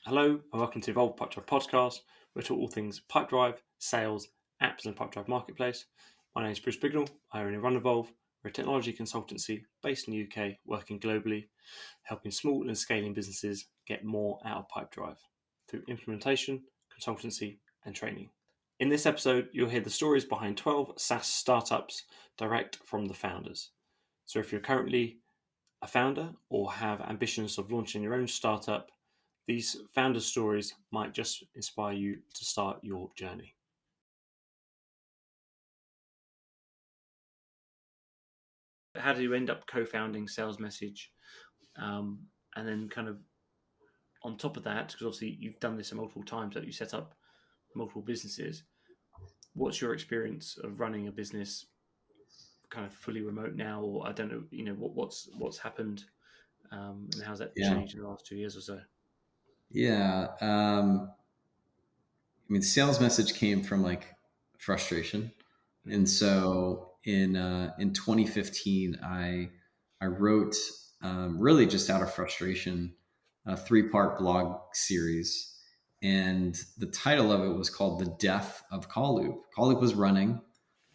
Hello and welcome to Evolve Pipedrive Podcast. We're talking all things Pipedrive, sales, apps and Pipedrive Marketplace. My name is Brisson. I own and run Evolve. We're a technology consultancy based in the UK, working globally, helping small and scaling businesses get more out of Pipedrive through implementation, consultancy and training. In this episode, you'll hear the stories behind 12 SaaS startups direct from the founders. So if you're currently a founder or have ambitions of launching your own startup, these founder stories might just inspire you to start your journey. How do you end up co-founding Salesmsg? And then kind of on top of that, because obviously you've done this multiple times, that you set up multiple businesses. What's your experience of running a business kind of fully remote now? Or I don't know, what's happened and how's that changed in the last 2 years or so? Yeah. Salesmsg came from like frustration. And so in 2015, I wrote really just out of frustration, a 3-part blog series. And the title of it was called The Death of Call Loop. Call Loop was running,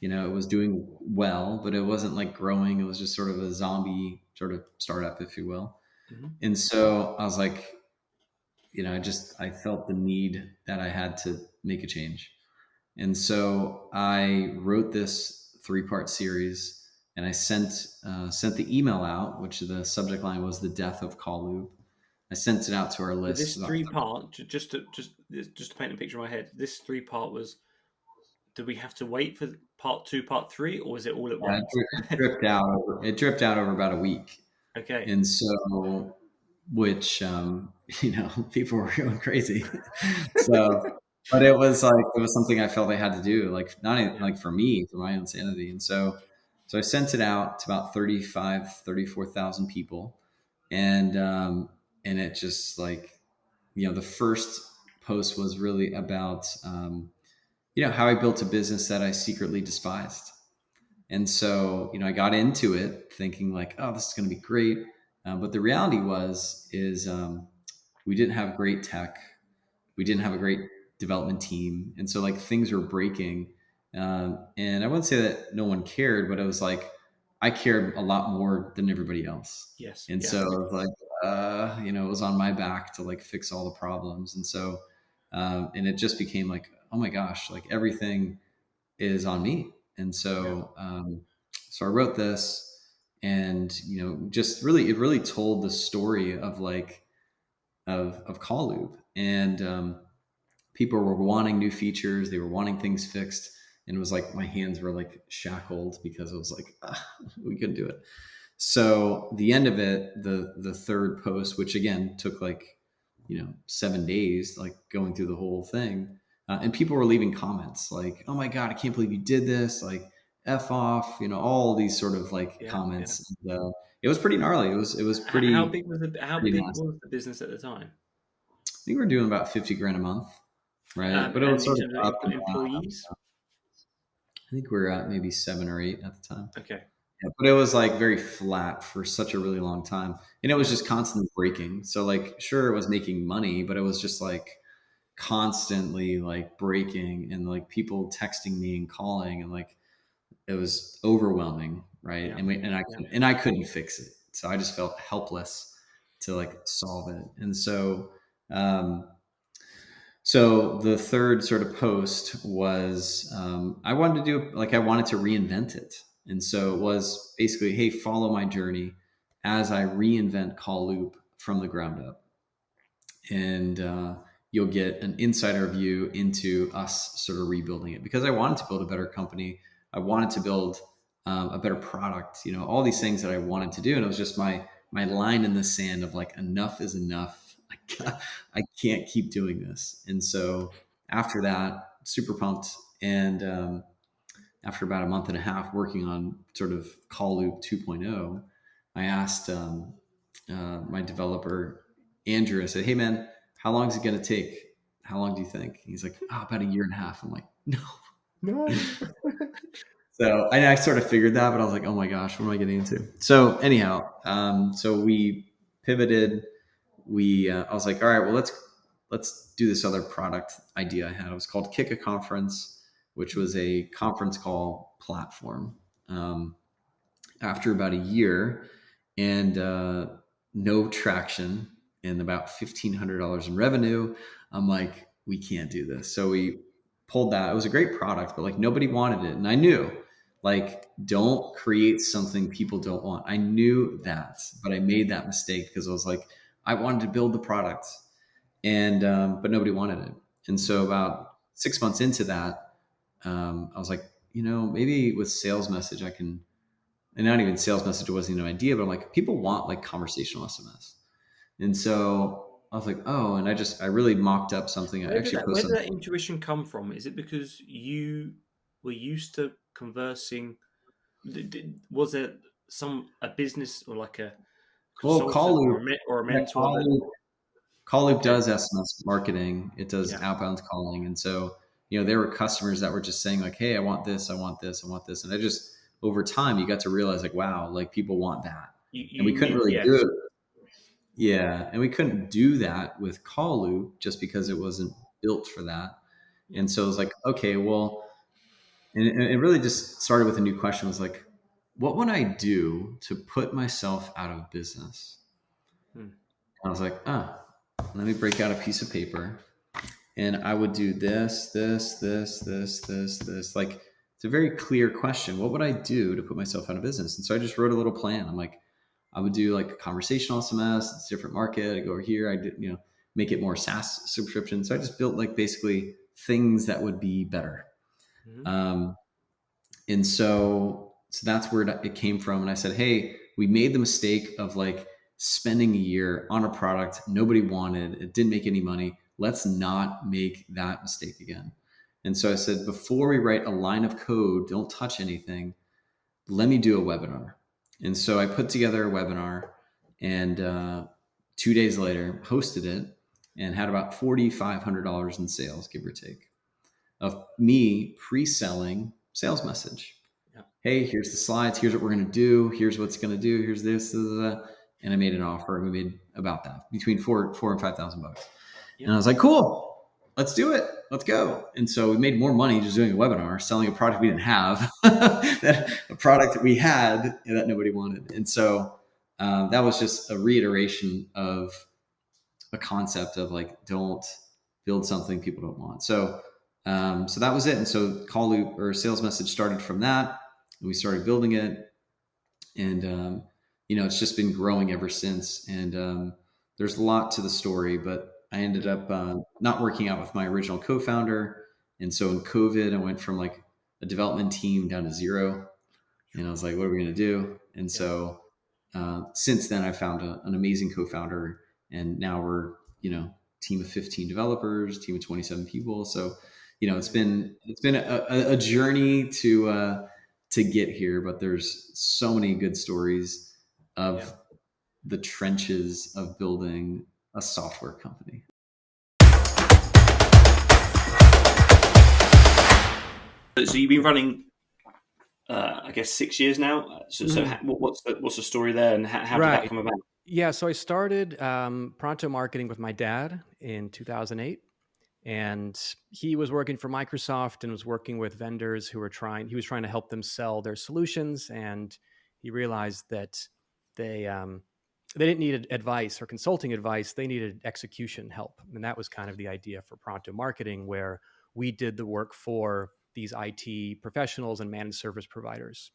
it was doing well, but it wasn't like growing. It was just sort of a zombie sort of startup, if you will. Mm-hmm. And so I was like, I felt the need that I had to make a change. And so I wrote this 3-part series and I sent the email out, which the subject line was The Death of Call Loop. I sent it out to our list. This 3-part, just to paint a picture in my head, this 3-part was, did we have to wait for part 2, part 3, or was it all at once? It dripped out over about a week. Okay. And so, which, people were going crazy. So, but it was something I felt I had to do, like not even, like for me, for my own sanity. And so I sent it out to about 34,000 people. And it just the first post was really about, how I built a business that I secretly despised. And so, I got into it thinking like, oh, this is going to be great. But the reality is we didn't have great tech. We didn't have a great development team. And so like things were breaking. And I wouldn't say that no one cared, but it was like, I cared a lot more than everybody else. Yes. And so it was like, it was on my back to like fix all the problems. And so, and it just became like, oh my gosh, like everything is on me. And so, so I wrote this and, it really told the story of of Call Loop. And people were wanting new features. They were wanting things fixed. And it was like, my hands were like shackled because it was like, we couldn't do it. So the end of it, the third post, which again took 7 days, like going through the whole thing. And people were leaving comments like, oh my God, I can't believe you did this. Like F off, all these sort of comments. Yeah. And, it was pretty gnarly. It was pretty. How big was the business at the time? I think we're doing about $50,000 a month. Right. But it was sort of up employees. I think we're at maybe 7 or 8 at the time. Okay. Yeah, but it was like very flat for such a really long time. And it was just constantly breaking. So sure, it was making money, but it was just constantly breaking and people texting me and calling and it was overwhelming. Right. Yeah. And I couldn't fix it. So I just felt helpless to solve it. And so, so the third sort of post was, I wanted to reinvent it. And so it was basically, hey, follow my journey as I reinvent Call Loop from the ground up. And you'll get an insider view into us sort of rebuilding it, because I wanted to build a better company. I wanted to build a better product, all these things that I wanted to do. And it was just my line in the sand of enough is enough. I can't keep doing this. And so after that, super pumped. And after about a month and a half working on sort of Call Loop 2.0, I asked my developer, Andrew, I said, hey man, how long is it going to take? How long do you think? He's like, about 1.5 years. I'm like, no. So I sort of figured that, but I was like, oh my gosh, what am I getting into? So anyhow, so we pivoted. I was like, all right, well, let's let's do this other product idea I had. It was called Kick a Conference, which was a conference call platform. After about a year and no traction and about $1,500 in revenue, I'm like, we can't do this. So we pulled that. It was a great product, but like nobody wanted it. And I knew, like, don't create something people don't want. I knew that, but I made that mistake because I was like, I wanted to build the product, and but nobody wanted it. And so about 6 months into that, I was like, maybe with Sales Message I can, and not even Sales Message wasn't an idea, but I'm like, people want like conversational SMS. And so I was like, oh, and I really mocked up something. I actually Where posted. did that intuition come from? Is it because you were used to conversing? Was it a business or like a Well, consultant or a mentor that? Call Loop Okay. does SMS marketing. It does Yeah. outbound calling. And so, there were customers that were just saying like, hey, I want this, I want this, I want this. And I just, over time, you got to realize like, wow, like people want that. And we You couldn't need, really do yes. it. Yeah. And we couldn't do that with Call Loop just because it wasn't built for that. Yeah. And so it was like, okay, well, and it really just started with a new question, was like, what would I do to put myself out of business? Hmm. I was like, let me break out a piece of paper, and I would do this, this, this, this, this, this. Like, it's a very clear question. What would I do to put myself out of business? And so I just wrote a little plan. I'm like, I would do like a conversational SMS. It's a different market. I go over here. I did, make it more SaaS subscription. So I just built like basically things that would be better. Mhm. And so that's where it came from. And I said, hey, we made the mistake of like spending a year on a product nobody wanted. It didn't make any money. Let's not make that mistake again. And so I said, before we write a line of code, don't touch anything. Let me do a webinar. And so I put together a webinar, and 2 days later hosted it and had about $4,500 in sales, give or take, of me pre-selling Sales Message. Yeah. Hey, here's the slides. Here's what we're going to do. Here's what's going to do. Here's this. And I made an offer. We made about that, between $4,000 and $5,000. Yeah. And I was like, cool, let's do it. Let's go. And so we made more money just doing a webinar, selling a product we didn't have, a product that we had that nobody wanted. And so that was just a reiteration of a concept of like, don't build something people don't want. So that was it. And so Call Loop or Sales Message started from that, and we started building it, and it's just been growing ever since. And there's a lot to the story, but I ended up not working out with my original co-founder, and so in COVID, I went from like a development team down to zero, and I was like, what are we going to do? And so since then, I found an amazing co-founder, and now we're team of 15 developers, team of 27 people. So it's been a journey to get here, but there's so many good stories of the trenches of building a software company. So you've been running, I guess, 6 years now. So what's the story there, and how did that come about? Yeah, so I started Pronto marketing with my dad in 2008, and he was working for Microsoft and was working with vendors who were he was trying to help them sell their solutions, and he realized that they didn't need advice or consulting advice, they needed execution help. And that was kind of the idea for Pronto marketing, where we did the work for these IT professionals and managed service providers.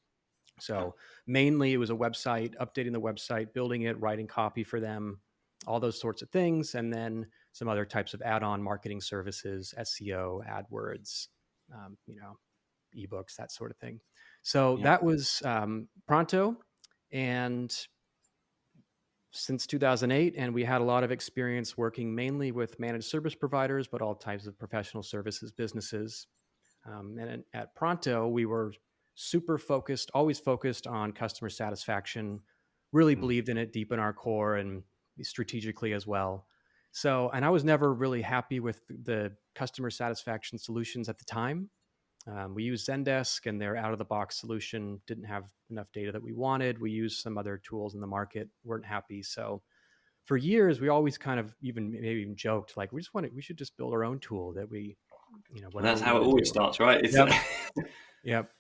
So mainly it was a website, updating the website, building it, writing copy for them, all those sorts of things. And then some other types of add-on marketing services, SEO, AdWords, ebooks, that sort of thing. So that was Pronto. And since 2008, and we had a lot of experience working mainly with managed service providers, but all types of professional services businesses. And at Pronto, we were super focused, always focused on customer satisfaction, really believed in it deep in our core and strategically as well. So, and I was never really happy with the customer satisfaction solutions at the time. We used Zendesk, and their out-of-the-box solution didn't have enough data that we wanted. We used some other tools in the market, weren't happy. So for years, we always kind of maybe even joked, like, we should just build our own tool that we, That's how it always starts, right? Yep. Yep.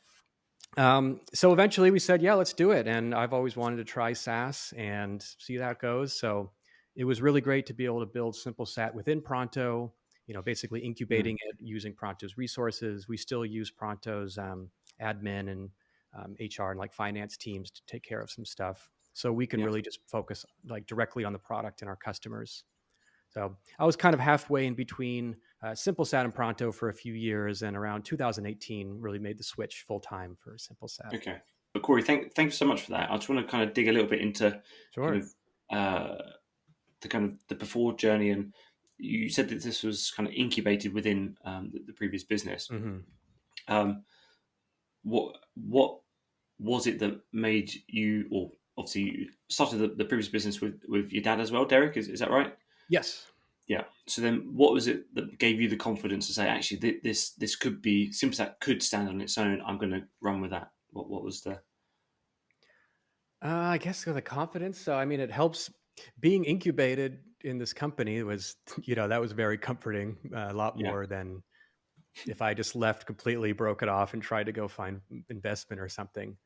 So eventually we said, yeah, let's do it. And I've always wanted to try SaaS and see how it goes. So it was really great to be able to build Simplesat within Pronto, basically incubating it using Pronto's resources. We still use Pronto's admin and HR and like finance teams to take care of some stuff. So we can really just focus like directly on the product and our customers. So I was kind of halfway in between Simplesat and Pronto for a few years, and around 2018 really made the switch full time for Simplesat. Okay, but Cory, thank you so much for that. I just want to kind of dig a little bit into the before journey, and you said that this was kind of incubated within the previous business. Mm-hmm. What was it that made you, or obviously you started the previous business with your dad as well, Derek? Is that right? Yes. Yeah. So then what was it that gave you the confidence to say, actually, this could be, Simplesat could stand on its own, I'm going to run with that? What was the... I guess the confidence. So, I mean, it helps being incubated in this company was, that was very comforting, a lot more than if I just left completely, broke it off and tried to go find investment or something.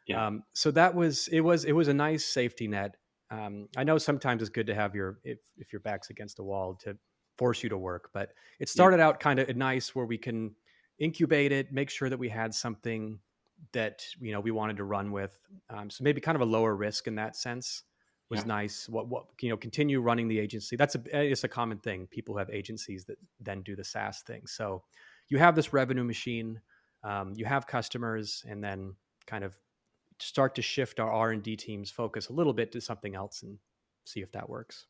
Yeah. So it was a nice safety net. I know sometimes it's good to have if your back's against a wall to force you to work, but it started out kind of nice where we can incubate it, make sure that we had something that, we wanted to run with. So maybe kind of a lower risk in that sense was nice. What continue running the agency. It's a common thing. People who have agencies that then do the SaaS thing. So you have this revenue machine, you have customers, and then kind of start to shift our R&D team's focus a little bit to something else and see if that works.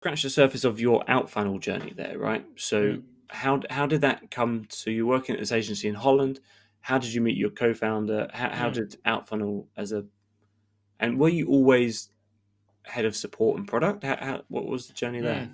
Scratch the surface of your out-funnel journey there, right? So how did that come to you working at this agency in Holland? How did you meet your co-founder? How did out-funnel and were you always head of support and product? What was the journey there?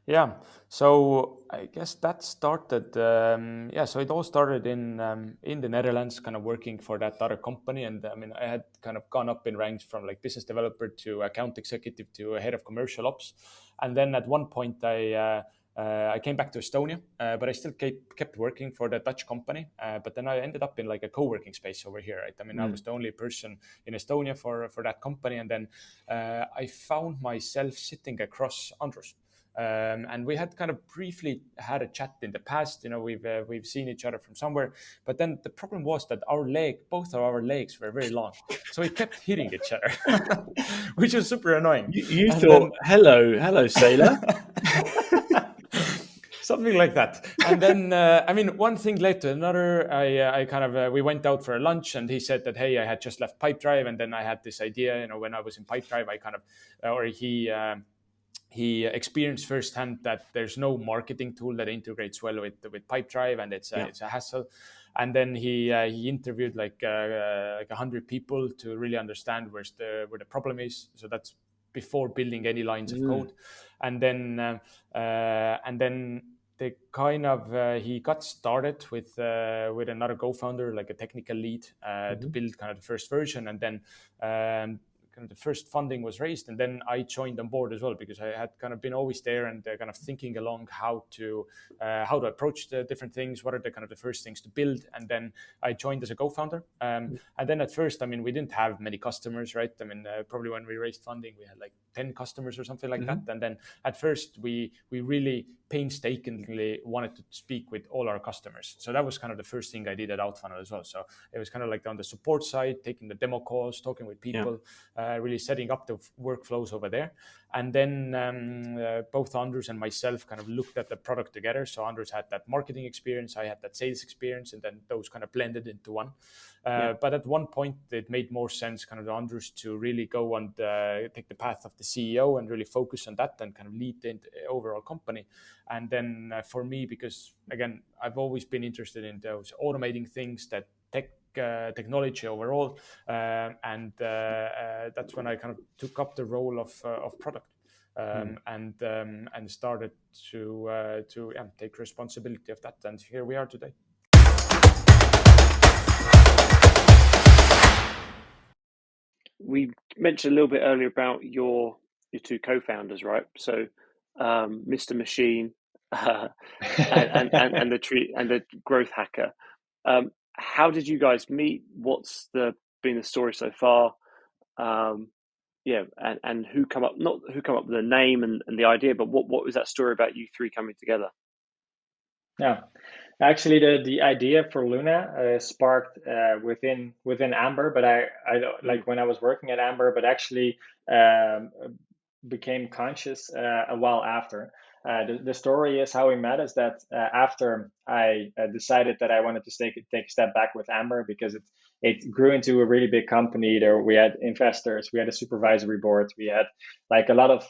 Yeah, so I guess that started. So it all started in the Netherlands, kind of working for that other company, and I mean, I had kind of gone up in ranks from like business developer to account executive to head of commercial ops, and then at one point I came back to Estonia, but I still kept working for the Dutch company. But then I ended up in like a co-working space over here, right? I mean, I was the only person in Estonia for that company, and then I found myself sitting across Andrus. And we had kind of briefly had a chat in the past. We've seen each other from somewhere, but then the problem was that both of our legs were very long, so we kept hitting each other, which was super annoying. You thought, hello, sailor. Something like that. And then, one thing led to another. We went out for a lunch, and he said that, hey, I had just left Pipedrive, and then I had this idea. When I was in Pipedrive, he experienced firsthand that there's no marketing tool that integrates well with Pipedrive, and it's a hassle. And then he interviewed like 100 people to really understand where the problem is. So that's before building any lines of code. And then they he got started with another co-founder, like a technical lead, to build kind of the first version, and then the first funding was raised, and then I joined on board as well, because I had kind of been always there and kind of thinking along how to approach the different things, what are the kind of the first things to build, and then I joined as a co-founder. And then at first, I mean, we didn't have many customers, right? I mean, probably when we raised funding, we had like 10 customers or something like that. And then at first, we really painstakingly wanted to speak with all our customers. So that was kind of the first thing I did at Outfunnel as well. So it was kind of like on the support side, taking the demo calls, talking with people, really setting up the workflows over there. And then both Andrus and myself kind of looked at the product together. So Andrus had that marketing experience, I had that sales experience, and then those kind of blended into one. But at one point, it made more sense kind of Andrus to really go and take the path of the CEO and really focus on that and kind of lead the overall company. And then for me, because again, I've always been interested in those automating things, that technology overall, and that's when I kind of took up the role of product and started to take responsibility of that. And here we are today. we mentioned a little bit earlier about your two co-founders, right? So, Mr. Machine, and the growth hacker. How did you guys meet? What's been the story so far? And who come up with the name and the idea, but what was that story about you three coming together? Yeah, actually, the idea for Luna sparked within Amber, but I like when I was working at Amber, but actually um, became conscious a while after. The story is how we met is that after I decided that I wanted to take a step back with Amber because it grew into a really big company. There we had investors, we had a supervisory board, we had like a lot of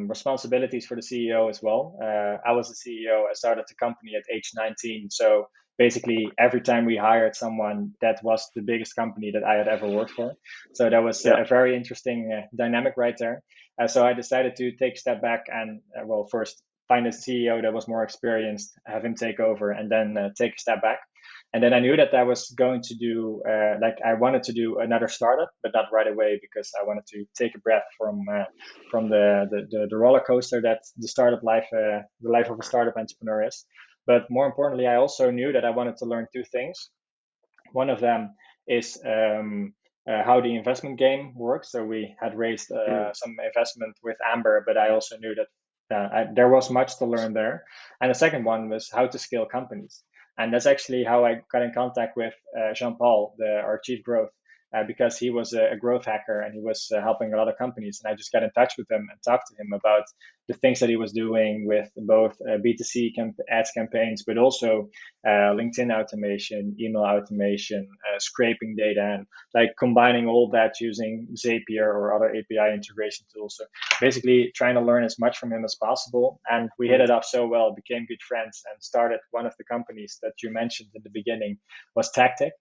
responsibilities for the CEO as well. I was the CEO. I started the company at age 19. So basically, every time we hired someone, that was the biggest company that I had ever worked for. So that was a very interesting dynamic right there. So I decided to take a step back and, first find a CEO that was more experienced, have him take over, and then take a step back. And then I knew that I was going to do, I wanted to do another startup, but not right away because I wanted to take a breath from the roller coaster that the startup life, the life of a startup entrepreneur is. But more importantly, I also knew that I wanted to learn two things. One of them is how the investment game works. So we had raised some investment with Amber, but I also knew that there was much to learn there. And the second one was how to scale companies. And that's actually how I got in contact with Jean-Paul, our chief growth, because he was a growth hacker and he was helping a lot of companies. And I just got in touch with him and talked to him about the things that he was doing with both B2C ads campaigns, but also LinkedIn automation, email automation, scraping data, and like combining all that using Zapier or other API integration tools. So basically trying to learn as much from him as possible. And we hit it off so well, became good friends, and started one of the companies that you mentioned in the beginning was Tactic.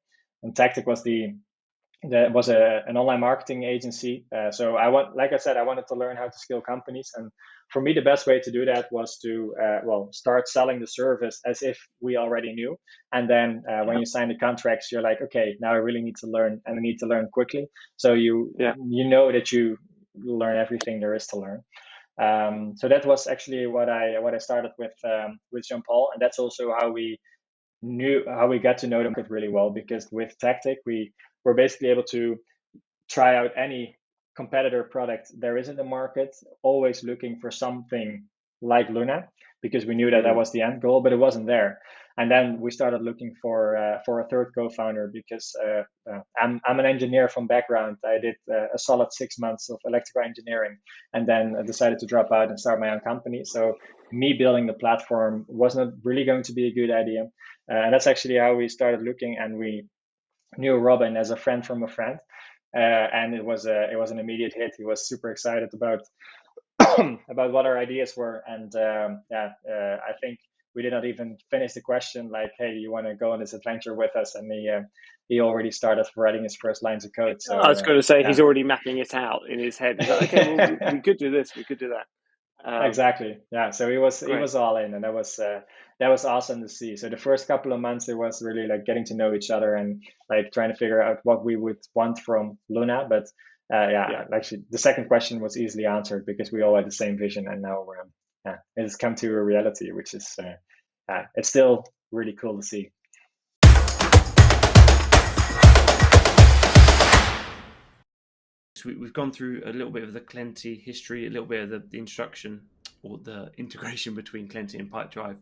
And Tactic was an online marketing agency. So like I said, I wanted to learn how to scale companies. And for me, the best way to do that was to, start selling the service as if we already knew. And then when you sign the contracts, you're like, okay, now I really need to learn, and I need to learn quickly. So you know that you learn everything there is to learn. So that was actually what I started with Jean-Paul. And that's also how we got to know the market really well, because with Tactic, we were basically able to try out any competitor product there is in the market, always looking for something like Luna, because we knew that was the end goal, but it wasn't there. And then we started looking for a third co-founder, because I'm an engineer from background. I did a solid 6 months of electrical engineering, and then I decided to drop out and start my own company. So me building the platform was not really going to be a good idea. And that's actually how we started looking, and we knew Robin as a friend from a friend. And it was an immediate hit. He was super excited about about what our ideas were, and I think we did not even finish the question like, "Hey, you want to go on this adventure with us?" And he already started writing his first lines of code. So I was going to say he's already mapping it out in his head. He's like, okay, well, we could do this, we could do that. Exactly. Yeah. So he was all in, and that was awesome to see. So the first couple of months, it was really like getting to know each other and like trying to figure out what we would want from Luna. But actually, the second question was easily answered because we all had the same vision, and now it has come to a reality, which is it's still really cool to see. So we've gone through a little bit of the Clenty history, a little bit of the introduction or the integration between Clenty and Pipedrive.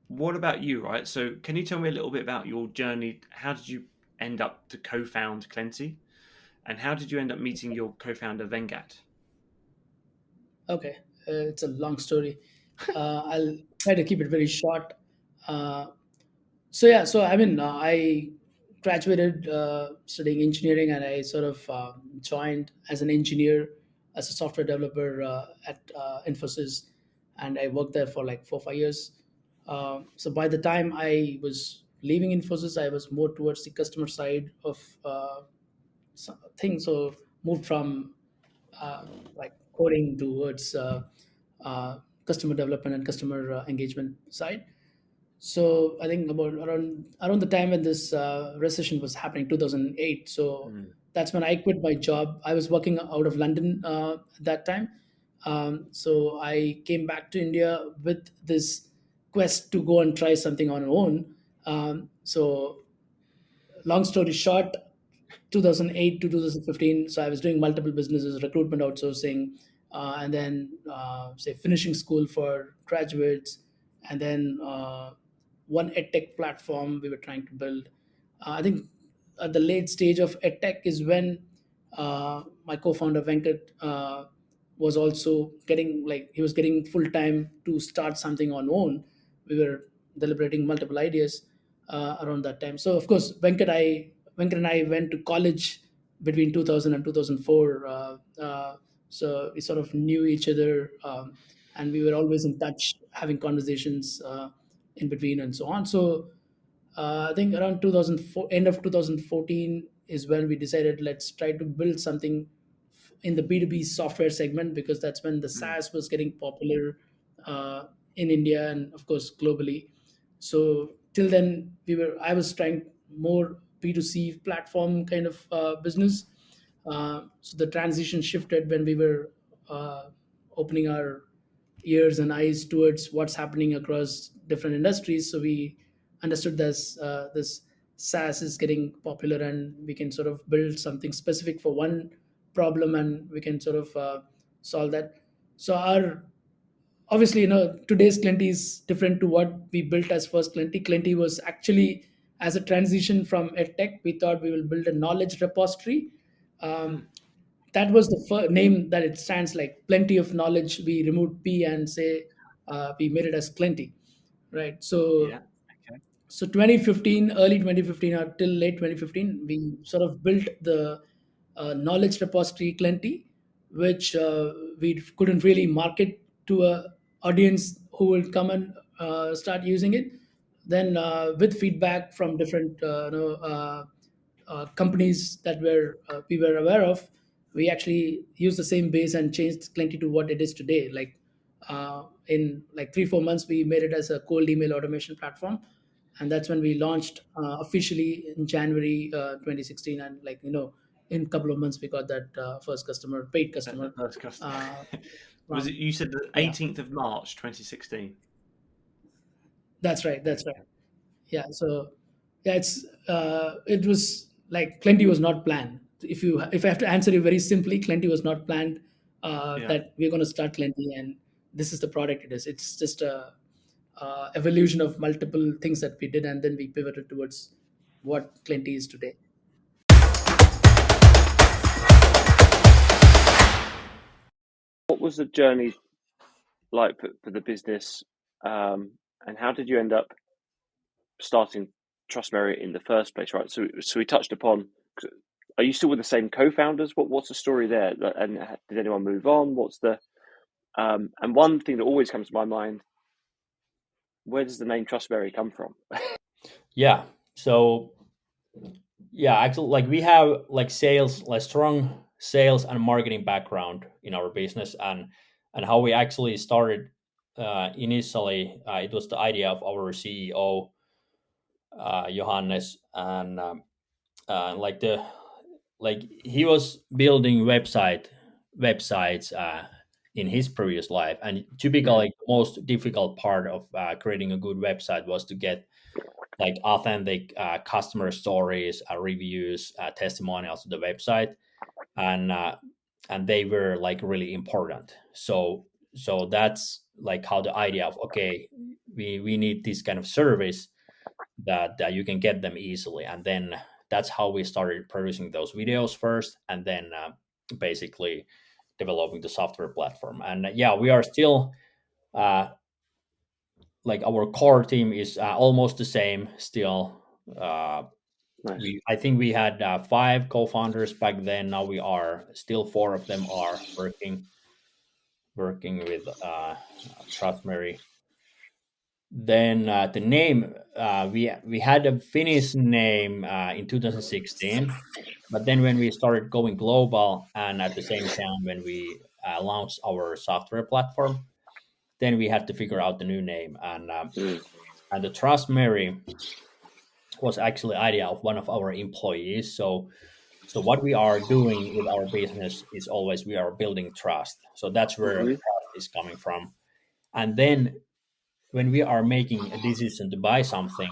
What about you, right? So can you tell me a little bit about your journey? How did you end up to co-found Clenty? And how did you end up meeting your co-founder, Vengat? Okay, it's a long story. I'll try to keep it very short. I graduated studying engineering, and I sort of joined as an engineer, as a software developer at Infosys, and I worked there for like 4 or 5 years. So by the time I was leaving Infosys, I was more towards the customer side of things. So moved from like coding towards customer development and customer engagement side. So I think about around the time when this recession was happening, 2008. So that's when I quit my job. I was working out of London at that time. So I came back to India with this quest to go and try something on our own. So long story short, 2008 to 2015, so I was doing multiple businesses, recruitment, outsourcing, and then say finishing school for graduates, and then one edtech platform we were trying to build. I think at the late stage of edtech is when my co-founder Venkat was also getting, like, he was getting full time to start something on own. We were deliberating multiple ideas around that time. So of course, Venkat and I went to college between 2000 and 2004. So we sort of knew each other, and we were always in touch, having conversations in between and so on. So I think around 2004, end of 2014 is when we decided, let's try to build something in the B2B software segment, because that's when the SaaS was getting popular in India and of course globally. So till then, I was trying more B2C platform kind of business. So the transition shifted when we were opening our ears and eyes towards what's happening across different industries. So we understood this SaaS is getting popular, and we can sort of build something specific for one problem, and we can sort of solve that. So our obviously, today's Clenty is different to what we built as first Clenty. Clenty was actually, as a transition from edtech, we thought we will build a knowledge repository. Um, that was the name that it stands, like plenty of knowledge. We removed P and say we made it as Clenty, right? So Yeah. Okay. so 2015, early 2015 or till late 2015, we sort of built the knowledge repository Clenty, which we couldn't really market to a audience who will come and start using it. Then with feedback from different companies that we were aware of, we actually used the same base and changed Clenty to what it is today. Like in like 3-4 months, we made it as a cold email automation platform, and that's when we launched officially in January 2016. And in a couple of months, we got that first customer, paid That's the customer. first customer. Uh, Was it, from you said the Yeah, 18th of March 2016? that's right. That's right. Yeah. So yeah, it was like Clenty was not planned. If I have to answer you very simply, Clenty was not planned. Yeah. That we're going to start Clenty, and this is the product it is. It's just a evolution of multiple things that we did, and then we pivoted towards what Clenty is today. What was the journey like for the business, and how did you end up starting Trustberry in the first place? Right. So we touched upon. Are you still with the same co-founders? What's the story there? And did anyone move on? What's the and one thing that always comes to my mind: where does the name Trustberry come from? Yeah. So yeah, actually, like we have like sales, like strong sales and marketing background in our business, and how we actually started initially. It was the idea of our CEO Johannes, and like he was building websites in his previous life, and typically the most difficult part of creating a good website was to get like authentic customer stories, reviews, testimonials to the website, and they were like really important. So that's like how the idea of, okay, we need this kind of service that you can get them easily, and then that's how we started producing those videos first, and then basically developing the software platform. And yeah, we are still like our core team is almost the same still. Nice. I think we had 5 co-founders back then. Now we are still 4 of them are working with Trustberry. Then the name, we had a Finnish name in 2016, but then when we started going global, and at the same time when we launched our software platform, then we had to figure out the new name. And And the Trust Mary was actually idea of one of our employees. So what we are doing with our business is always we are building trust. So that's where Mm-hmm. trust is coming from. And then when we are making a decision to buy something,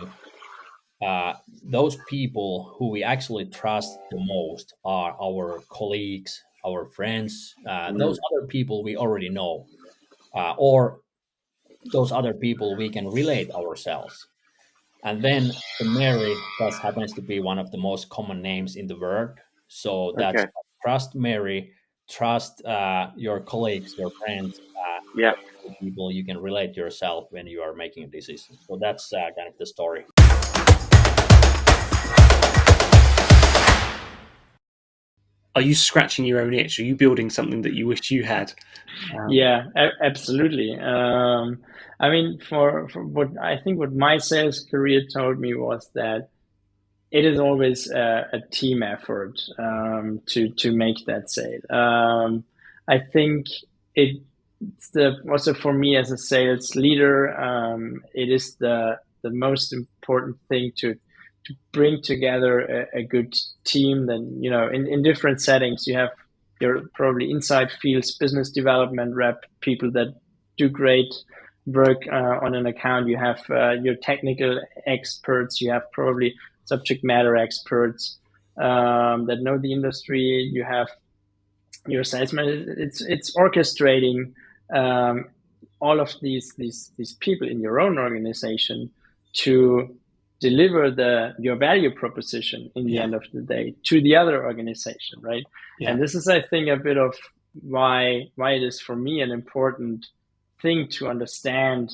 those people who we actually trust the most are our colleagues, our friends, those other people we already know, or those other people we can relate ourselves. And then the Mary just happens to be one of the most common names in the world. So that's Okay. trust Mary, trust your colleagues, your friends, Yeah. people you can relate yourself when you are making a decision. So that's kind of the story. Are you scratching your own itch? Are you building something that you wish you had? Yeah, absolutely. I mean, for what I think what my sales career told me was that it is always a team effort to make that sale. I think it's also for me as a sales leader, it is the most important thing to bring together a good team. Then in different settings you have your probably inside fields, business development rep, people that do great work on an account. You have your technical experts. You have probably subject matter experts that know the industry. You have your salesman. It's orchestrating all of these people in your own organization to deliver your value proposition in the end of the day to the other organization, right? Yeah. And this is, I think, a bit of why it is for me an important thing to understand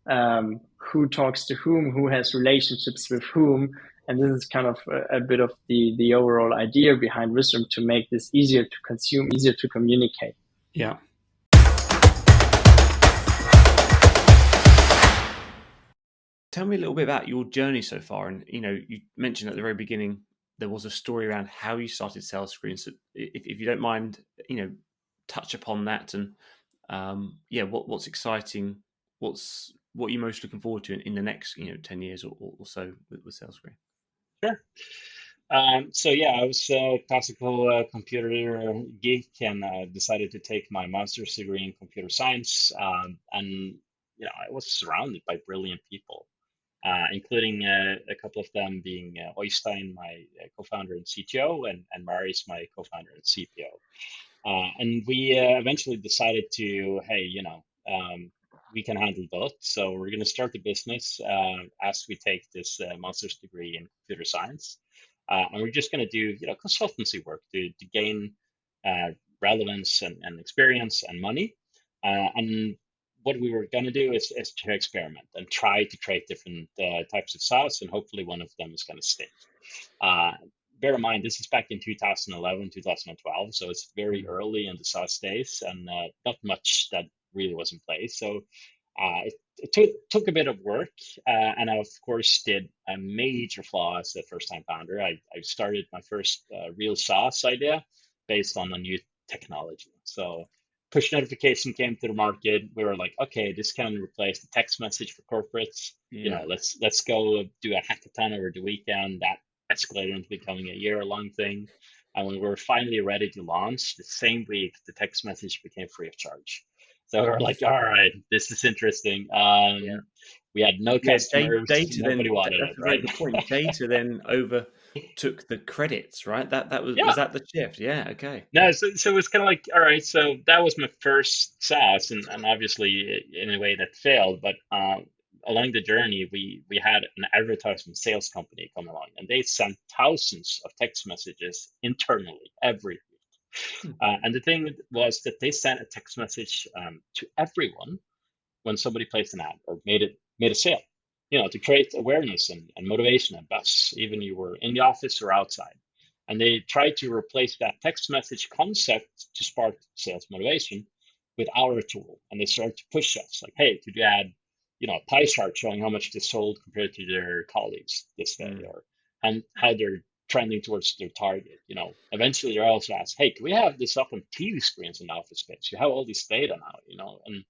who talks to whom, who has relationships with whom. And this is kind of a bit of the overall idea behind Wisdom, to make this easier to consume, easier to communicate. Yeah. Tell me a little bit about your journey so far. And, you mentioned at the very beginning, there was a story around how you started Sales Screen. So if you don't mind, touch upon that and, what's exciting, what you're most looking forward to in the next, 10 years or so with Sales Screen. Sure. So yeah, I was a classical computer geek and decided to take my master's degree in computer science. And I was surrounded by brilliant people, including a couple of them being Oystein, my co-founder and CTO, and Marius, my co-founder and CPO. And we eventually decided to, hey, we can handle both. So we're going to start the business as we take this master's degree in computer science. And we're just going to do, consultancy work to gain relevance and experience and money. And what we were going to do is to experiment and try to create different types of SaaS, and hopefully one of them is going to stick. Bear in mind, this is back in 2011, 2012, so it's very early in the SaaS days, and not much that really was in place. So it took a bit of work, and I, of course, did a major flaw as a first-time founder. I started my first real SaaS idea based on a new technology. So push notification came to the market. We were like, okay, this can replace the text message for corporates. Let's go do a hackathon over the weekend. That escalated into becoming a year-long thing. And when we were finally ready to launch, the same week, the text message became free of charge. So we're like, all right, this is interesting. We had no customers. Data Nobody wanted it, right? Good point. Data then overtook the credits, right? That was that the shift? Yeah. Okay. No, so it was kind of like, all right, so that was my first SaaS, and obviously in a way that failed. But along the journey, we had an advertisement sales company come along, and they sent thousands of text messages internally every week. And the thing was that they sent a text message to everyone when somebody placed an ad or made a sale, to create awareness and motivation and buzz, even you were in the office or outside. And they tried to replace that text message concept to spark sales motivation with our tool. And they started to push us like, hey, could you add, a pie chart showing how much they sold compared to their colleagues this day, or how they're trending towards their target. Eventually they're also asked, hey, can we have this up on TV screens in the office space? You have all this data now, and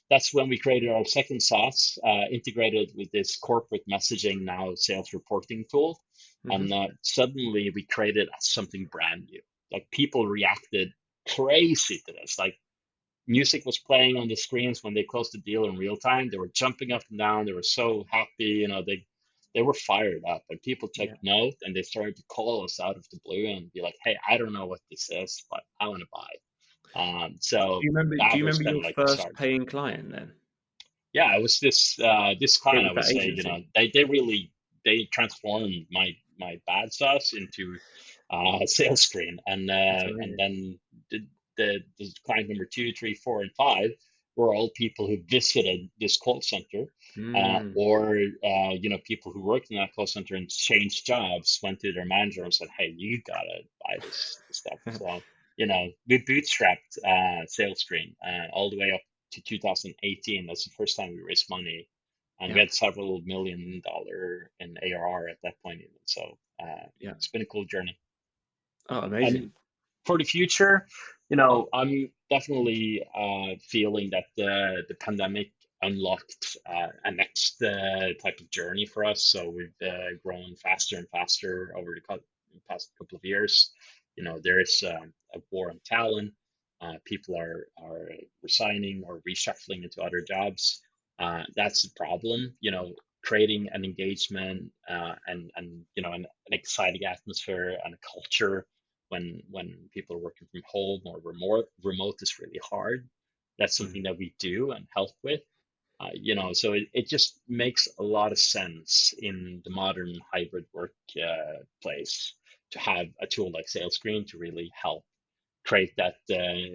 that's when we created our second SaaS, integrated with this corporate messaging, now sales reporting tool. And suddenly we created something brand new. Like people reacted crazy to this. Like music was playing on the screens when they closed the deal in real time. They were jumping up and down. They were so happy. They were fired up, and people took note, and they started to call us out of the blue and be like, "Hey, I don't know what this is, but I want to buy." So do you remember kind your of like the first start. paying client then? Yeah, it was this client. I would say, agency. they transformed my bad sauce into sales screen, and then the client number 2, 3, 4, and 5 were all people who visited this call center, or people who worked in that call center and changed jobs, went to their manager and said, "Hey, you gotta buy this stuff." So we bootstrapped sales screen all the way up to 2018. That's the first time we raised money, and we had several $1 million in ARR at that point even. So it's been a cool journey. Oh, amazing. And for the future, I'm definitely feeling that the pandemic unlocked a next type of journey for us. So we've grown faster and faster over the past couple of years. There is a war on talent. People are resigning or reshuffling into other jobs. That's the problem. Creating an engagement and an exciting atmosphere and a culture when people are working from home or remote is really hard. That's something that we do and help with. So it just makes a lot of sense in the modern hybrid work place to have a tool like SalesScreen to really help create that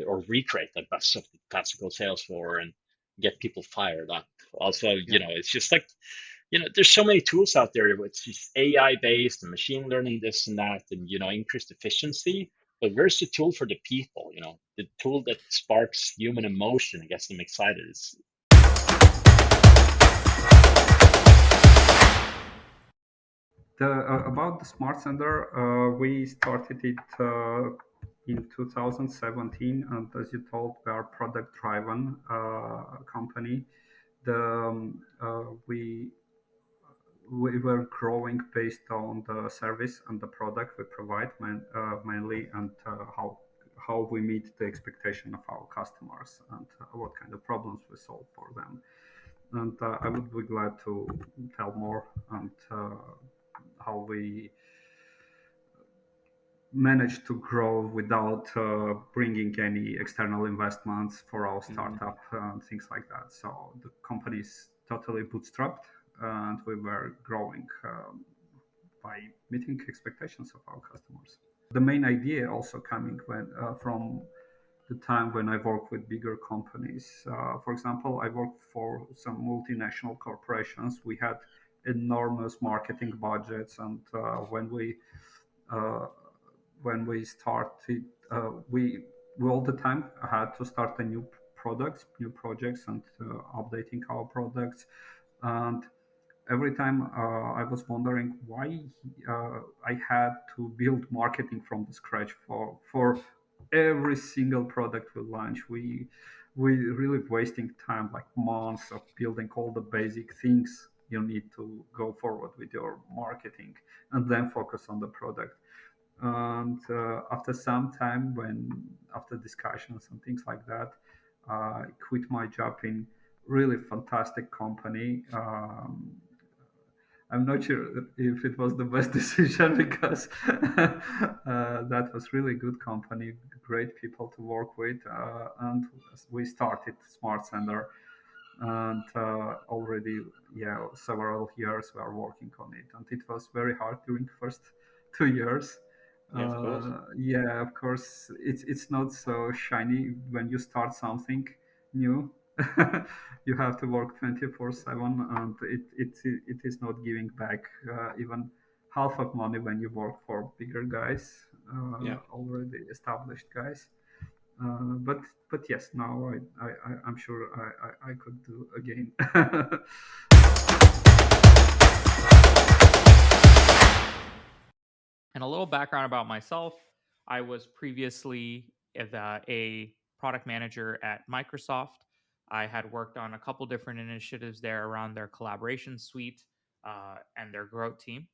or recreate that best of the classical sales floor and get people fired up. Also, it's just like, there's so many tools out there. It's just AI based and machine learning, this and that, and increased efficiency. But where's the tool for the people? The tool that sparks human emotion and gets them excited. About the Smart Center, we started it in 2017, and as you told, we are a product-driven company. We were growing based on the service and the product we provide mainly, and how we meet the expectation of our customers and what kind of problems we solve for them. And I would be glad to tell more and how we managed to grow without bringing any external investments for our startup and things like that. So the company is totally bootstrapped, and we were growing by meeting expectations of our customers. The main idea also coming from the time when I worked with bigger companies. For example, I worked for some multinational corporations. We had enormous marketing budgets, and when we started, we all the time had to start a new projects, and updating our products. And every time I was wondering why I had to build marketing from the scratch for every single product we launch. We really wasting time, like months of building all the basic things you need to go forward with your marketing, and then focus on the product. And after some time, after discussions and things like that, I quit my job in really fantastic company. I'm not sure if it was the best decision, because that was really good company, great people to work with, and we started Smart Center, and already several years we are working on it, and it was very hard during the first 2 years. Yeah, of course. Of course, it's not so shiny when you start something new. You have to work 24/7, and it is not giving back even half of money when you work for bigger guys, already established guys. But yes, now I'm sure I could do again. And a little background about myself: I was previously a product manager at Microsoft. I had worked on a couple different initiatives there around their collaboration suite and their growth team.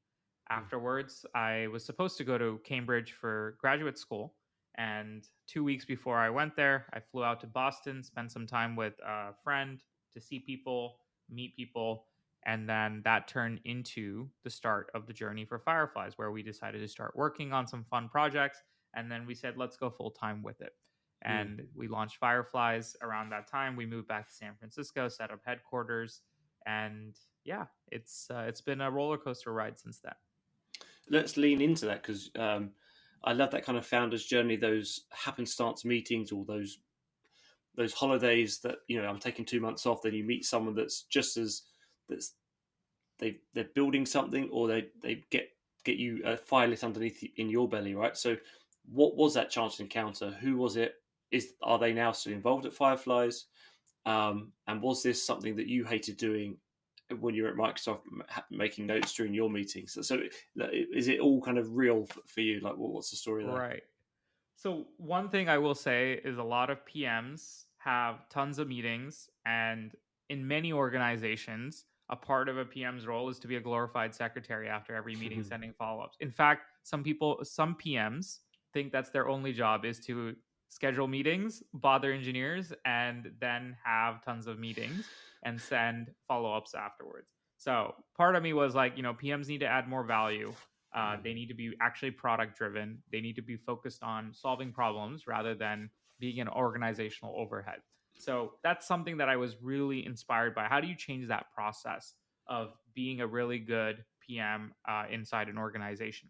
Afterwards, I was supposed to go to Cambridge for graduate school. And 2 weeks before I went there, I flew out to Boston, spent some time with a friend to see people, meet people. And then that turned into the start of the journey for Fireflies, where we decided to start working on some fun projects. And then we said, let's go full time with it. And we launched Fireflies around that time. We moved back to San Francisco, set up headquarters. And yeah, it's been a roller coaster ride since then. Let's lean into that, because I love that kind of founder's journey, those happenstance meetings, or those holidays that, I'm taking 2 months off, then you meet someone that's they're building something, or they get you a fire lit underneath in your belly, right? So what was that chance encounter? Who was it? Are they now still involved at Fireflies? And was this something that you hated doing when you were at Microsoft, making notes during your meetings? So is it all kind of real for you? Like, what's the story there? Right. So one thing I will say is a lot of PMs have tons of meetings, and in many organizations, a part of a PM's role is to be a glorified secretary after every meeting, sending follow-ups. In fact, some PMs think that's their only job, is to schedule meetings, bother engineers, and then have tons of meetings and send follow-ups afterwards. So part of me was like, PMs need to add more value. They need to be actually product driven. They need to be focused on solving problems rather than being an organizational overhead. So that's something that I was really inspired by. How do you change that process of being a really good PM inside an organization?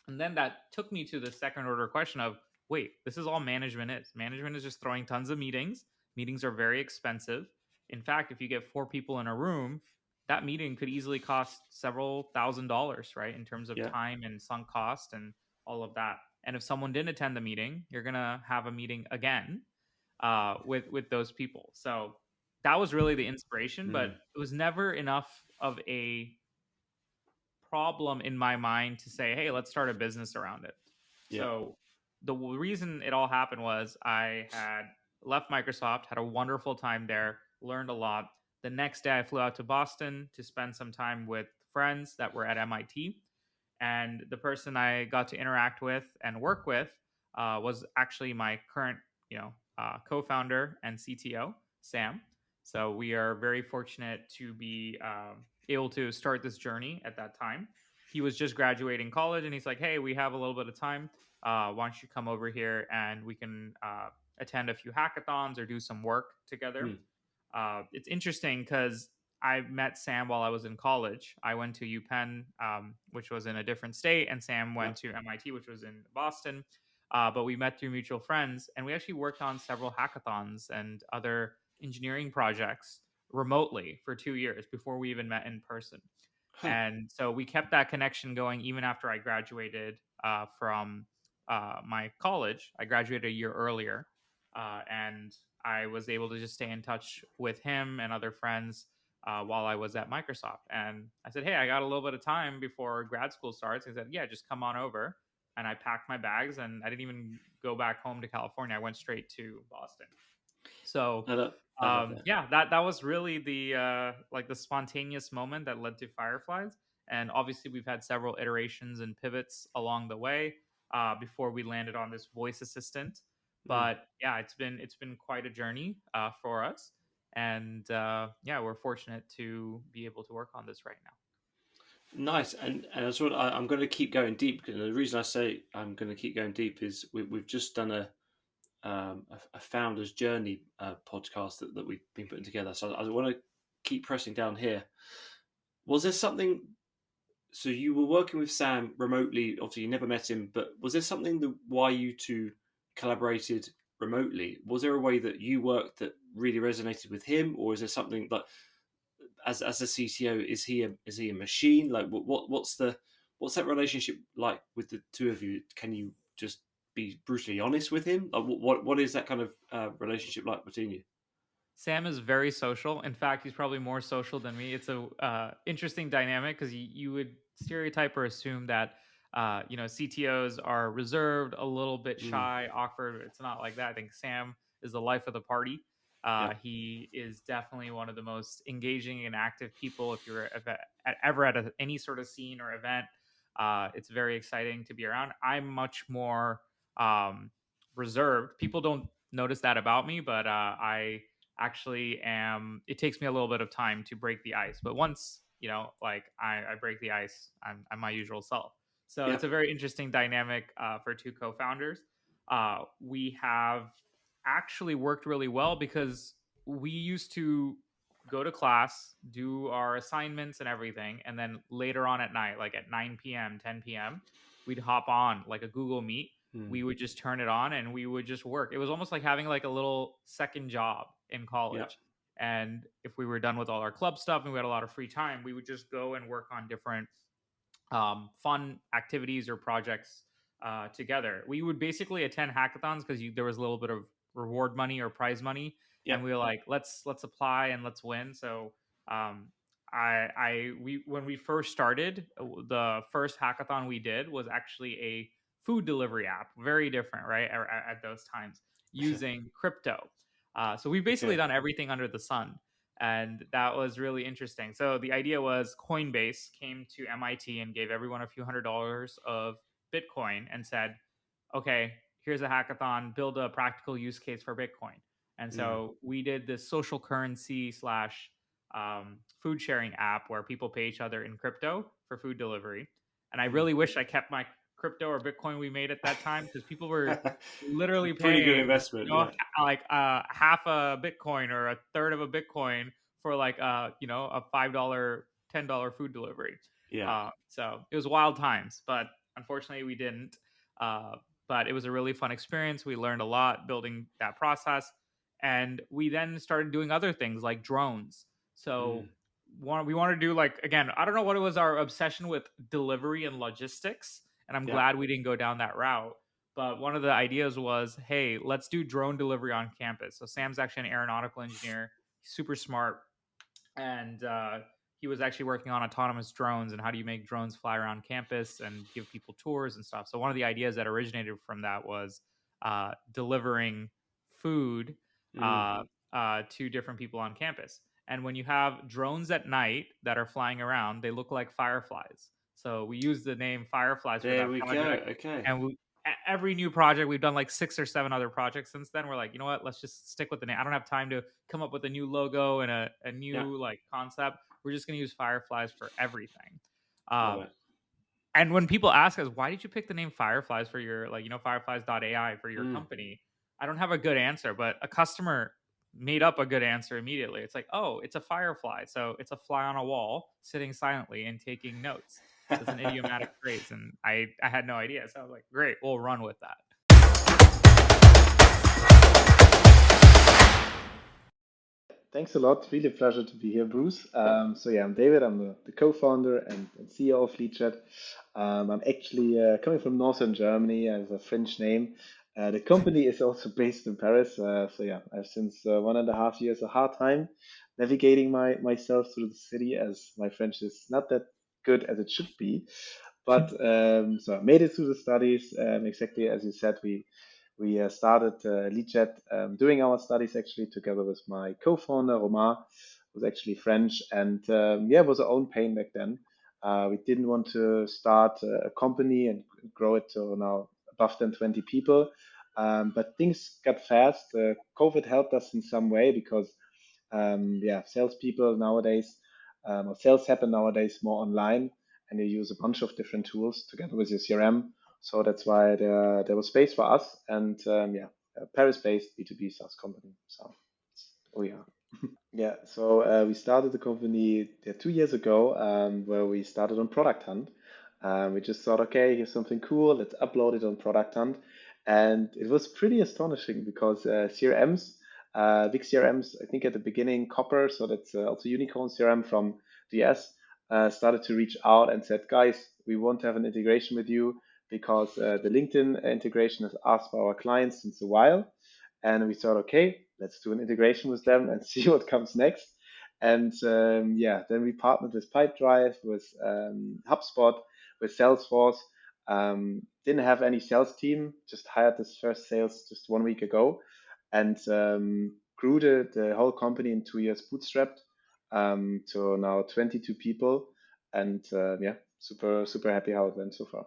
And then that took me to the second order question of, wait, this is all management is. Management is just throwing tons of meetings. Meetings are very expensive. In fact, if you get 4 people in a room, that meeting could easily cost several $1,000s, right? In terms of time and sunk cost and all of that. And if someone didn't attend the meeting, you're going to have a meeting again with those people. So that was really the inspiration, but it was never enough of a problem in my mind to say, hey, let's start a business around it. So the reason it all happened was I had left Microsoft, had a wonderful time there, learned a lot. The next day I flew out to Boston to spend some time with friends that were at MIT. And the person I got to interact with and work with was actually my current, co-founder and CTO, Sam. So we are very fortunate to be able to start this journey at that time. He was just graduating college, and he's like, hey, we have a little bit of time. Why don't you come over here and we can attend a few hackathons or do some work together. It's interesting because I met Sam while I was in college. I went to UPenn, which was in a different state, and Sam went to MIT, which was in Boston. But we met through mutual friends, and we actually worked on several hackathons and other engineering projects remotely for 2 years before we even met in person. And so we kept that connection going even after I graduated from my college. I graduated a year earlier, and I was able to just stay in touch with him and other friends while I was at Microsoft. And I said, hey, I got a little bit of time before grad school starts. He said, yeah, just come on over. And I packed my bags, and I didn't even go back home to California. I went straight to Boston. So that was really the the spontaneous moment that led to Fireflies. And obviously we've had several iterations and pivots along the way before we landed on this voice assistant. But it's been quite a journey for us. And we're fortunate to be able to work on this right now. Nice. And I'm going to keep going deep, because the reason I say I'm going to keep going deep is we've just done a founder's journey podcast that we've been putting together. So I want to keep pressing down here. Was there something? So you were working with Sam remotely. Obviously, you never met him, but was there something why you two collaborated remotely? Was there a way that you worked that really resonated with him, or is there something that, as a CTO, is he a machine? Like, what's that relationship like with the two of you? Can you just be brutally honest with him? What is that kind of relationship like between you? Sam is very social. In fact, he's probably more social than me. It's a interesting dynamic because you would stereotype or assume that CTOs are reserved, a little bit shy, awkward. It's not like that. I think Sam is the life of the party. He is definitely one of the most engaging and active people. If you're ever at any sort of scene or event, it's very exciting to be around. I'm much more reserved. People don't notice that about me, but I actually am. It takes me a little bit of time to break the ice, but once I break the ice, I'm my usual self. So it's a very interesting dynamic for two co-founders. We have actually worked really well because we used to go to class, do our assignments and everything, and then later on at night, like at 9 p.m., 10 p.m., we'd hop on like a Google Meet. We would just turn it on and we would just work. It was almost like having like a little second job in college. And if we were done with all our club stuff and we had a lot of free time, we would just go and work on different fun activities or projects together. We would basically attend hackathons because there was a little bit of reward money or prize money, and we were like, let's apply and let's win. So when we first started, the first hackathon we did was actually a food delivery app, very different, right? At those times, using crypto. So we've basically done everything under the sun. And that was really interesting. So the idea was Coinbase came to MIT and gave everyone a few $100s of Bitcoin and said, okay, here's a hackathon, build a practical use case for Bitcoin. And so we did this social currency / food sharing app where people pay each other in crypto for food delivery. And I really wish I kept my crypto or Bitcoin we made at that time, because people were literally paying pretty good investment, like half a Bitcoin or a third of a Bitcoin for like a $5, $10 food delivery. So it was wild times, but unfortunately we didn't. But it was a really fun experience. We learned a lot building that process, and we then started doing other things like drones. So we want to do, like, again, I don't know what it was, our obsession with delivery and logistics, and I'm glad we didn't go down that route. But one of the ideas was, hey, let's do drone delivery on campus. So Sam's actually an aeronautical engineer, super smart, and he was actually working on autonomous drones and how do you make drones fly around campus and give people tours and stuff. So one of the ideas that originated from that was delivering food to different people on campus. And when you have drones at night that are flying around, they look like fireflies. So we use the name Fireflies for that project. Okay. And every new project, we've done like 6 or 7 other projects since then. We're like, you know what? Let's just stick with the name. I don't have time to come up with a new logo and a new like concept. We're just going to use Fireflies for everything. And when people ask us, why did you pick the name Fireflies for your, Fireflies.ai for your company? I don't have a good answer, but a customer made up a good answer immediately. It's like, oh, it's a firefly. So it's a fly on a wall sitting silently and taking notes. So it's an idiomatic phrase. And I had no idea. So I was like, great, we'll run with that. Thanks a lot. Really a pleasure to be here, Bruce. I'm David. I'm the co-founder and CEO of LeadJet. I'm actually coming from northern Germany. I have a French name. The company is also based in Paris. I have since 1.5 years a hard time navigating myself through the city, as my French is not that good as it should be. But so I made it through the studies. Exactly as you said, we started LeadJet doing our studies actually together with my co-founder Romain, who's actually French, and it was our own pain back then. We didn't want to start a company and grow it to now above than 20 people, but things got fast. COVID helped us in some way because salespeople nowadays, or sales happen nowadays more online, and you use a bunch of different tools together with your CRM. So that's why there was space for us, and a Paris-based B2B SaaS company. So we are. So we started the company 2 years ago, where we started on Product Hunt. We just thought, okay, here's something cool, let's upload it on Product Hunt. And it was pretty astonishing because CRMs, big CRMs, I think at the beginning, Copper, so that's also Unicorn CRM from the US, started to reach out and said, guys, we want to have an integration with you, because the LinkedIn integration is asked by our clients since a while. And we thought, okay, let's do an integration with them and see what comes next. And then we partnered with Pipedrive, with HubSpot, with Salesforce. Didn't have any sales team, just hired this first sales just 1 week ago. And grew the whole company in 2 years bootstrapped to now 22 people, and yeah, super happy how it went so far.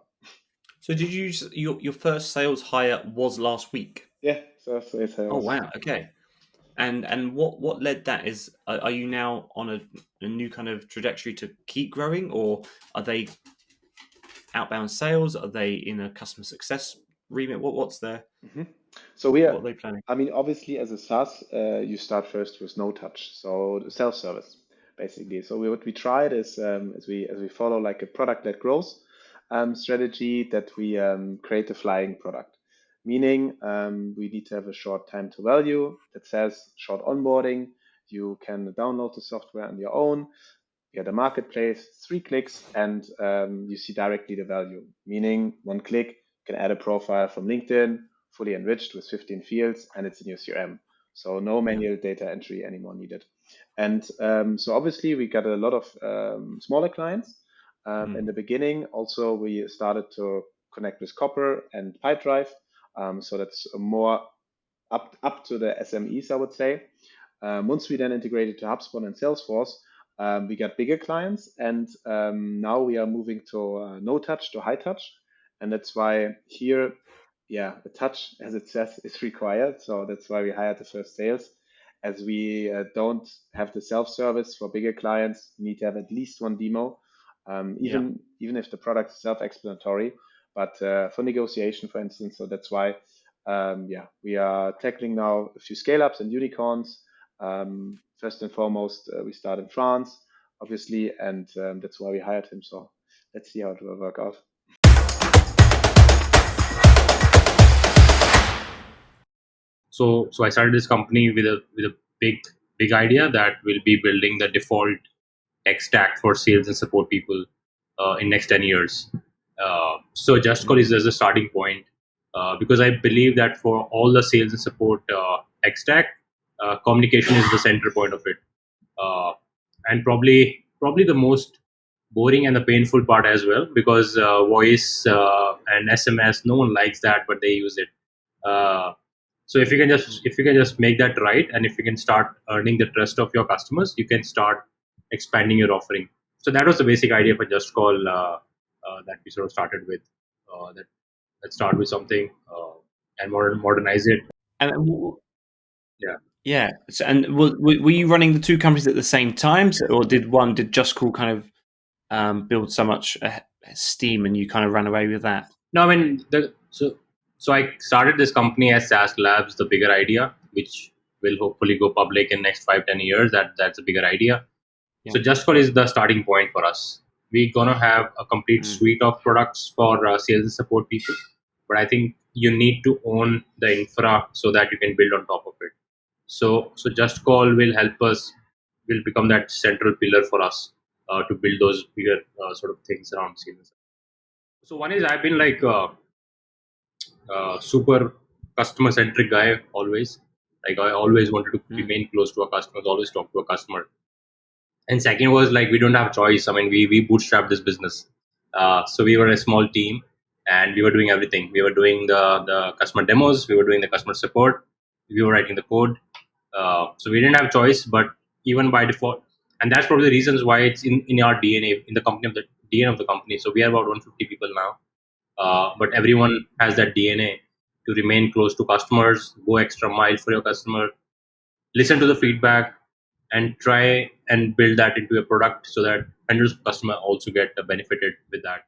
So did you your first sales hire was last week? Yeah, so sales. Oh wow, okay. And what led that is are you now on a new kind of trajectory to keep growing, or are they outbound sales? Are they in a customer success remit? What's their So what are they planning? I mean, obviously, as a SaaS, you start first with no touch, so self-service, basically. So what we tried is as we follow like a product-led growth strategy, that we create a flying product, meaning we need to have a short time to value that says short onboarding. You can download the software on your own. You get a marketplace, 3 clicks, and you see directly the value, meaning 1 click, you can add a profile from LinkedIn, fully enriched with 15 fields, and it's in your CRM. So no manual data entry anymore needed. And so obviously we got a lot of smaller clients. In the beginning, also we started to connect with Copper and Pipedrive. So that's more up to the SMEs, I would say. Once we then integrated to HubSpot and Salesforce, we got bigger clients, and now we are moving to no touch to high touch. And that's why here, yeah, the touch, as it says, is required. So that's why we hired the first sales, as we don't have the self-service for bigger clients. We need to have at least 1 demo, even if the product is self-explanatory, but for negotiation, for instance. So that's why, we are tackling now a few scale-ups and unicorns. First and foremost, we start in France, obviously, and that's why we hired him. So let's see how it will work out. So I started this company with a big idea that we'll be building the default tech stack for sales and support people in next 10 years. So Just Call is as a starting point, because I believe that for all the sales and support tech stack, communication is the center point of it, and probably the most boring and the painful part as well, because voice and SMS, no one likes that, but they use it. So if you can just make that right, and if you can start earning the trust of your customers, you can start expanding your offering. So that was the basic idea for Just Call that we sort of started with. Let's start with something and modernize it. And yeah. So, and were you running the 2 companies at the same time, or did Just Call kind of build so much steam and you kind of ran away with that? No, I mean so I started this company as SaaS Labs, the bigger idea, which will hopefully go public in next 5-10 years. That's a bigger idea. Yeah. So Just Call is the starting point for us. We're gonna have a complete suite of products for sales and support people, but I think you need to own the infra so that you can build on top of it. So Just Call will help us, will become that central pillar for us to build those bigger sort of things around sales. So one is, I've been like super customer centric guy always. Like I always wanted to remain close to our customers, always talk to a customer. And second was like, we don't have choice. I mean, we bootstrapped this business. So we were a small team and we were doing everything. We were doing the customer demos, we were doing the customer support, we were writing the code. So we didn't have choice, but even by default, and that's probably the reasons why it's in our DNA, in the company, of the DNA of the company. So we are about 150 people now, but everyone has that DNA to remain close to customers, go extra mile for your customer, listen to the feedback, and try and build that into a product so that hundreds of customers also get benefited with that.